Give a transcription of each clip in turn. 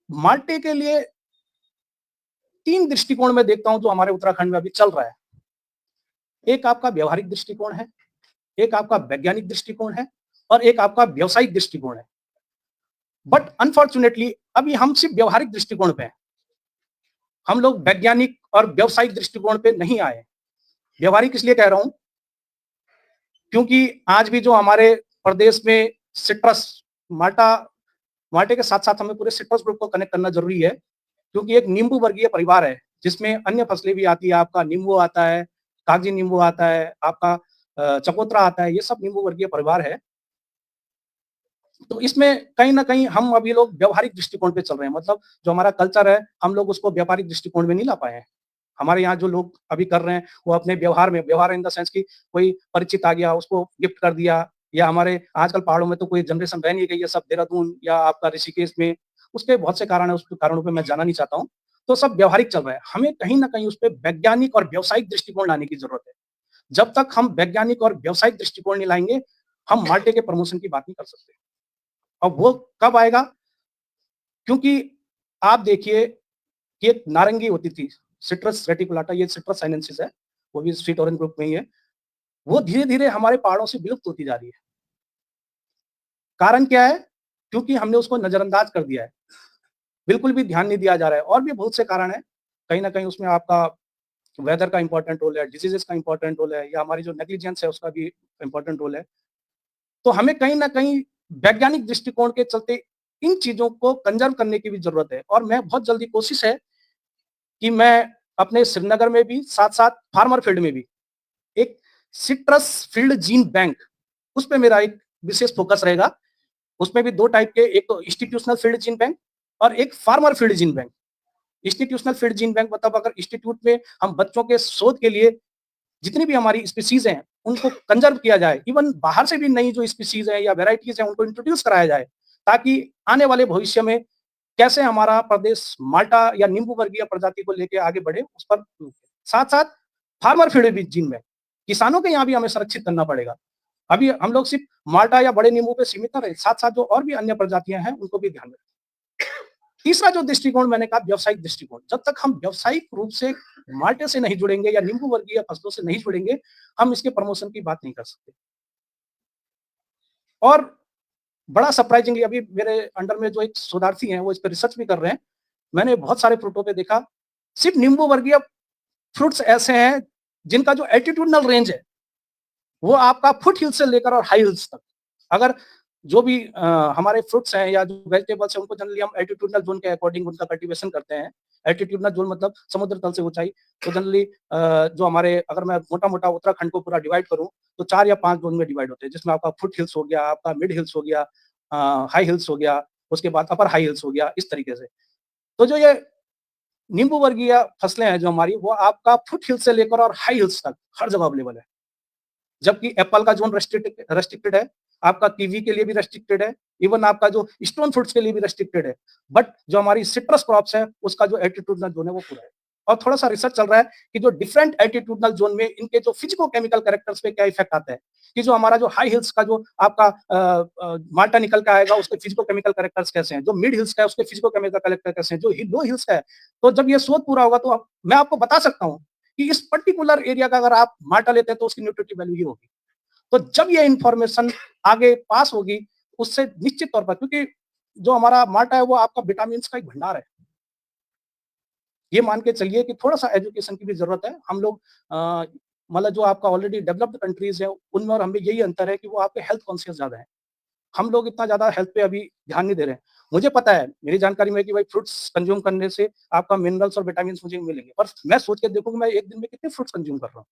माल्टे के लिए 3 दृष्टिकोण मैं देखता हूँ जो हमारे उत्तराखंड में अभी चल रहा है। एक आपका व्यावहारिक दृष्टिकोण है, एक आपका वैज्ञानिक दृष्टिकोण है और एक आपका व्यावसायिक दृष्टिकोण है। बट अनफॉर्च्यूनेटली अभी हम सिर्फ व्यावहारिक दृष्टिकोण पे हैं। हम लोग वैज्ञानिक और व्यावसायिक दृष्टिकोण पे नहीं आए। व्यावहारिक इसलिए कह रहा हूँ क्योंकि आज भी जो हमारे प्रदेश में सिट्रस माल्टा माल्टे के साथ-साथ हमें पूरे सिट्रस ग्रुप को कनेक्ट करना ज़रूरी है, क्योंकि एक नींबू वर्गीय परिवार है, जिसमें अन्य फसलें भी आती है। आपका नींबू आता है, कागजी नींबू आता है, आपका चकोतरा आता है, ये सब नींबू वर्गीय परिवार है। तो इसमें कहीं न कहीं हम अभी लोग व्यावहारिक दृष्टिकोण पे चल रहे हैं, मतलब जो हमारा कल्चर है, हम लोग उसको व्यापारिक दृष्टिकोण में नहीं ला पाए हैं। हमारे यहाँ जो लोग अभी कर रहे हैं, वो अपने व्यवहार इन द सेंस कि कोई परिचित आ गया, उसको गिफ्ट कर दिया, या हमारे आजकल पहाड़ों में तो कोई जनरेशन रह नहीं गई है, सब देहरादून या आपका ऋषिकेश में, उसके बहुत से कारण हैं, उस कारणों पे मैं जाना नहीं चाहता हूँ। तो सब व्यावहारिक चल रहा है। हमें कहीं न कहीं उसपे वैज्ञानिक और व्यावसायिक दृष्टिकोण लाने की ज़रूरत है। जब तक हम वैज्ञानिक और व्यावसायिक दृष्टिकोण नहीं लाएँगे, हम माल्टे के प्रमोशन की बात नहीं कर सकते। अब वो कब आएगा? क्योंकि आप देखिए कि एक नारंगी होती थी, सिट्रस रेटिकुलाटा, ये सिट्रस साइनेंसिस है, वो भी स्वीट ऑरेंज ग्रुप में ही है। वो धीरे-धीरे हमारे पहाड़ों से विलुप्त होती जा रही है। कारण क्या है? क्योंकि हमने उसको नज़रअंदाज कर दिया है। बिल्कुल भी ध्यान नहीं दिया जा रहा है, और भी बहुत से कारण हैं। कहीं न कहीं उसमें आपका वेदर का इम्पोर्टेंट रोल है, डिसीज़ेज़ का इम्पोर्टेंट रोल है, या हमारी जो नेग्लिजेंस है उसका भी इम्पोर्टेंट रोल है। तो हमें कहीं न कहीं वैज्ञानिक दृष्टिकोण के चलते इन चीज़ों को कंज़र्व करने की भी ज़रूरत है, और मैं बहुत जल्दी कोशिश है कि मैं अपने श्रीनगर में भी, साथ-साथ फार्मर फील्ड में भी एक सिट्रस फील्ड जीन बैंक, उस पे मेरा एक विशेष फ़ोकस रहेगा। उसमें भी 2 टाइप के, एक तो इंस्टीट्यूशनल फील्ड जीन बैंक और एक farmer field gene bank. Institutional field gene bank मतलब अगर इंस्टीट्यूट में हम बच्चों के शोध के लिए जितनी भी हमारी स्पीशीज़ हैं, उनको कंज़र्व किया जाए। इवन बाहर से भी नई जो स्पीशीज़ हैं या वैराइटीज़ हैं, उनको इंट्रोड्यूस कराया जाए, ताकि आने वाले भविष्य में कैसे हमारा प्रदेश माल्टा या नींबू वर्गीय प्रजाति को लेके आगे बढ़े, उस पर साथ-साथ फार्मर फील्ड भी जीन बैंक, किसानों के यहाँ भी हमें संरक्षित करना पड़ेगा। अभी हम लोग सिर्फ माल्टा या बड़े नींबू पे सीमित ना रहे, साथ-साथ जो और भी अन्य प्रजातियाँ हैं, उनको भी ध्यान में रखें। तीसरा जो दृष्टिकोण मैंने कहा, व्यावसायिक दृष्टिकोण। जब तक हम व्यावसायिक रूप से माल्टे से नहीं जुड़ेंगे या नींबू वर्गीय फसलों से नहीं जुड़ेंगे, हम इसके प्रमोशन की बात नहीं कर सकते। और बड़ा सरप्राइजिंगली अभी मेरे अंडर में जो एक शोधार्थी हैं, वो इस पे रिसर्च भी कर रहे हैं। मैंने बहुत सारे फ्रूटों पे देखा, सिर्फ नींबू वर्गीय फ्रूट्स ऐसे हैं जिनका जो एल्टीट्यूडनल रेंज है, वो आपका फुट हिल्स से लेकर और हाई हिल्स तक। अगर जो भी हमारे फ्रूट्स हैं या जो वेजिटेबल्स हैं, उनको जनरली हम एल्टीट्यूडनल ज़ोन के अकॉर्डिंग उनका कल्टीवेशन करते हैं। एल्टीट्यूडनल ज़ोन मतलब समुद्र तल से ऊँचाई। तो जनरली जो हमारे, अगर मैं मोटा-मोटा उत्तराखंड को पूरा डिवाइड करूँ, तो 4 या 5 ज़ोन में डिवाइड होते हैं, जिसमें आपका फुट हिल्स हो गया, आपका मिड हिल्स हो गया, हाई हिल्स हो गया, उसके बाद अपर हाई हिल्स हो गया, इस तरीके से। तो जो ये नींबू वर्गीय फसलें हैं जो हमारी, वो आपका फुट हिल्स से लेकर और हाई हिल्स तक हर जगह अवेलेबल है। जबकि एप्पल का ज़ोन रेस्ट्रिक्टेड है, आपका कीवी के लिए भी रेस्ट्रिक्टेड है, इवन आपका जो स्टोन फ्रूट्स के लिए भी रेस्ट्रिक्टेड है। बट जो हमारी सिट्रस क्रॉप्स है, उसका जो एल्टीट्यूडनल ज़ोन है वो पूरा है। और थोड़ा-सा रिसर्च चल रहा है कि जो डिफरेंट एल्टीट्यूडनल ज़ोन में इनके जो फिजिको-केमिकल कैरेक्टर्स पे क्या इफेक्ट आता है, कि जो हमारा जो हाई हिल्स का जो आपका माल्टा निकल के आएगा, उसके फिजिको-केमिकल कैरेक्टर्स कैसे हैं, जो मिड हिल्स का है उसके फिजिको-केमिकल कैरेक्टर कैसे हैं, जो लो हिल्स का है। तो जब ये शोध पूरा होगा, तो मैं आपको बता सकता हूँ कि इस पर्टिकुलर एरिया का अगर आप माल्टा लेते हैं, तो उसकी न्यूट्रिटिव वैल्यू ये होगी। तो जब ये इन्फॉर्मेशन आगे पास होगी, उससे निश्चित तौर पर, क्योंकि जो हमारा माल्टा है वो आपका विटामिन्स का एक भंडार है। ये मान के चलिए कि थोड़ा-सा एजुकेशन की भी ज़रूरत है। हम लोग मतलब जो आपका ऑलरेडी डेवलप्ड कंट्रीज़ है, उनमें और हमें यही अंतर है कि वो आपके हेल्थ कॉन्शियस ज़्यादा हैं। हम लोग इतना ज़्यादा हेल्थ पे अभी ध्यान नहीं दे रहे हैं। मुझे पता है, मेरी जानकारी में है कि भाई फ्रूट्स कंज़्यूम करने से आपका मिनरल्स और विटामिन्स मुझे मिलेंगे। पर मैं सोच के देखूँ कि मैं एक दिन में कितने फ्रूट्स कंज़्यूम कर रहा हूँ।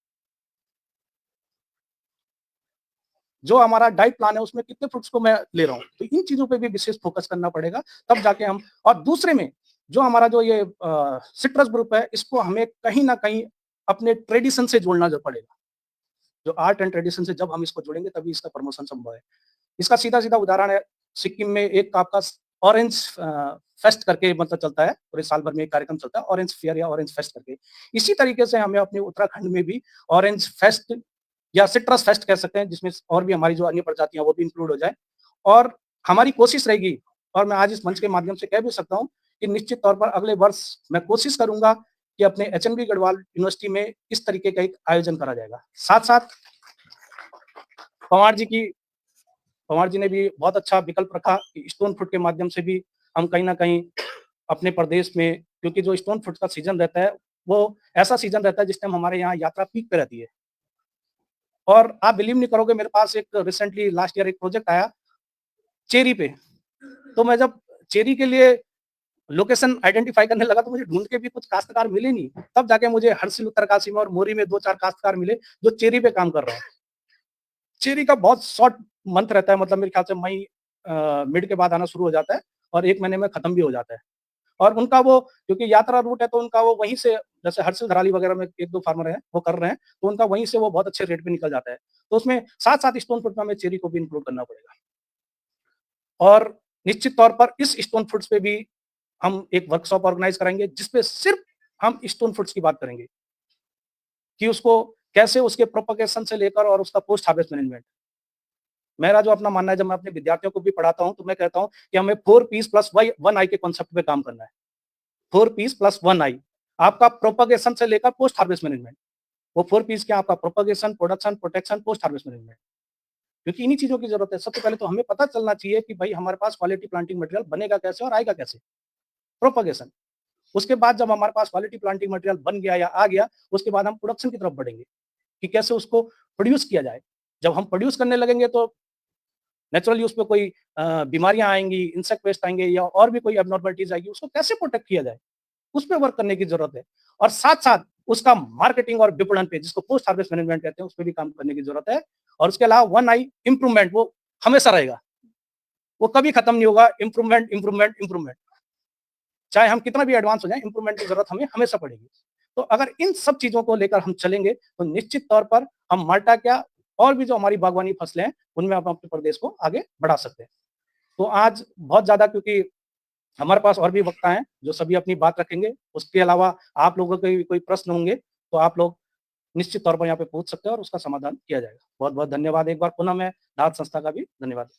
जो हमारा डाइट प्लान है उसमें कितने फ्रूट्स को मैं ले रहा हूँ। तो इन चीज़ों पे भी विशेष फ़ोकस करना पड़ेगा, तब जाके हम, और दूसरे में जो हमारा जो ये सिट्रस ग्रुप है, इसको हमें कहीं न कहीं अपने ट्रेडिशन से जोड़ना ज पड़ेगा। जो आर्ट एंड ट्रेडिशन से जब हम इसको जोड़ेंगे, तभी इसका प्रमोशन संभव है। इसका सीधा-सीधा उदाहरण है, सिक्किम में एक आपका ऑरेंज फेस्ट करके मतलब चलता है, पूरे साल भर में एक कार्यक्रम चलता है, ऑरेंज फेयर या ऑरेंज फेस्ट करके। इसी तरीके से हमें अपने उत्तराखंड में भी ऑरेंज फेस्ट या सिट्रस फेस्ट कह सकते हैं, जिसमें और भी हमारी जो अन्य प्रजातियाँ हैं, वो भी इंक्लूड हो जाए। और हमारी कोशिश रहेगी, और मैं आज इस मंच के माध्यम से कह भी सकता हूँ कि निश्चित तौर पर अगले वर्ष मैं कोशिश करूँगा कि अपने एचएनबी गढ़वाल यूनिवर्सिटी में इस तरीके का एक आयोजन करा जाएगा। साथ-साथ पंवार जी की पंवार जी ने भी बहुत अच्छा विकल्प रखा कि स्टोन फ्रूट के माध्यम से भी हम कहीं न कहीं अपने प्रदेश में, क्योंकि जो स्टोन फ्रूट का सीज़न रहता है, वो ऐसा सीज़न रहता है जिस टाइम हमारे यहाँ यात्रा पीक पे रहती है। और आप बिलीव नहीं करोगे, मेरे पास एक रिसेंटली लास्ट ईयर एक प्रोजेक्ट आया चेरी पे। तो मैं जब चेरी के लिए लोकेशन आइडेंटिफ़ाई करने लगा तो मुझे ढूँढ के भी कुछ काश्तकार मिले नहीं। तब जाके मुझे हरसिल उत्तरकाशी में और मोरी में 2-4 काश्तकार मिले जो चेरी पे काम कर रहे हैं। चेरी का बहुत शॉर्ट मंथ रहता है, मतलब मेरे ख्याल से मई मिड के बाद आना शुरू हो जाता है और 1 महीने में खत्म भी हो जाता है। और उनका वो, क्योंकि यात्रा रूट है तो उनका वो वहीं से, जैसे हर्षिल धराली वगैरह में 1-2 फार्मर हैं, वो कर रहे हैं, तो उनका वहीं से वो बहुत अच्छे रेट पे निकल जाता है। तो उसमें साथ-साथ स्टोन फ्रूट में हमें चेरी को भी इंक्लूड करना पड़ेगा। और निश्चित तौर पर इस स्टोन फ्रूट्स पे भी हम एक वर्कशॉप ऑर्गेनाइज़ कराएँगे जिसपे सिर्फ़ हम स्टोन फ्रूट्स की बात करेंगे, कि उसको कैसे, उसके प्रोपेगेशन से लेकर और उसका पोस्ट हार्वेस्ट मैनेजमेंट। मेरा जो अपना मानना है, जब मैं अपने विद्यार्थियों को भी पढ़ाता हूँ, तो मैं कहता हूँ कि हमें 4 पीस प्लस वाई 1 आई के कॉन्सेप्ट पे काम करना है। 4 पीस प्लस 1 आई, आपका प्रोपेगेशन से लेकर पोस्ट हार्वेस्ट मैनेजमेंट। वो 4 पीस क्या, आपका propagation, production, protection, post harvest management. क्योंकि इन्हीं चीज़ों की ज़रूरत है। सबसे पहले तो हमें पता चलना चाहिए कि भाई हमारे पास क्वालिटी प्लांटिंग मटेरियल बनेगा कैसे और आएगा कैसे? प्रोपेगेशन। उसके बाद जब हमारे पास क्वालिटी प्लांटिंग मटेरियल बन गया या आ गया, उसके बाद हम प्रोडक्शन की तरफ बढ़ेंगे, कि कैसे उसको प्रोड्यूस किया जाए। जब हम प्रोड्यूस करने लगेंगे तो नेचुरली उसपे कोई बीमारियाँ आएँगी, इंसेक्ट पेस्ट आएँगे या और भी कोई एब्नॉर्मलिटीज़ आएगी, उसको कैसे प्रोटेक्ट किया जाए? उस पे वर्क करने की ज़रूरत है। और साथ-साथ उसका मार्केटिंग और विपणन पे, जिसको पोस्ट हार्वेस्ट मैनेजमेंट कहते हैं, उस पे भी काम करने की ज़रूरत है। और उसके अलावा वन आई इम्प्रूवमेंट वो हमेशा रहेगा। वो कभी खत्म नहीं होगा, इम्प्रूवमेंट, इम्प्रूवमेंट, इम्प्रूवमेंट। चाहे हम कितना भी एडवांस हो जाएँ, इम्प्रूवमेंट की ज़रूरत हमें हमेशा पड़ेगी। तो अगर इन सब चीज़ों को लेकर हम चलेंगे, तो निश्चित तौर पर हम माल्टा क्या, और भी जो हमारी बागवानी फसलें हैं, उनमें हम अपने प्रदेश को आगे बढ़ा सकते हैं। तो आज बहुत ज़्यादा, क्योंकि हमारे पास और भी वक्ता हैं, जो सभी अपनी बात रखेंगे। उसके अलावा आप लोगों के भी कोई प्रश्न होंगे, तो आप लोग निश्चित तौर पर यहाँ पे पूछ सकते हैं और उसका समाधान किया जाएगा। बहुत-बहुत धन्यवाद एक बार पुनः मैं दाद संस्था का भी धन्यवाद।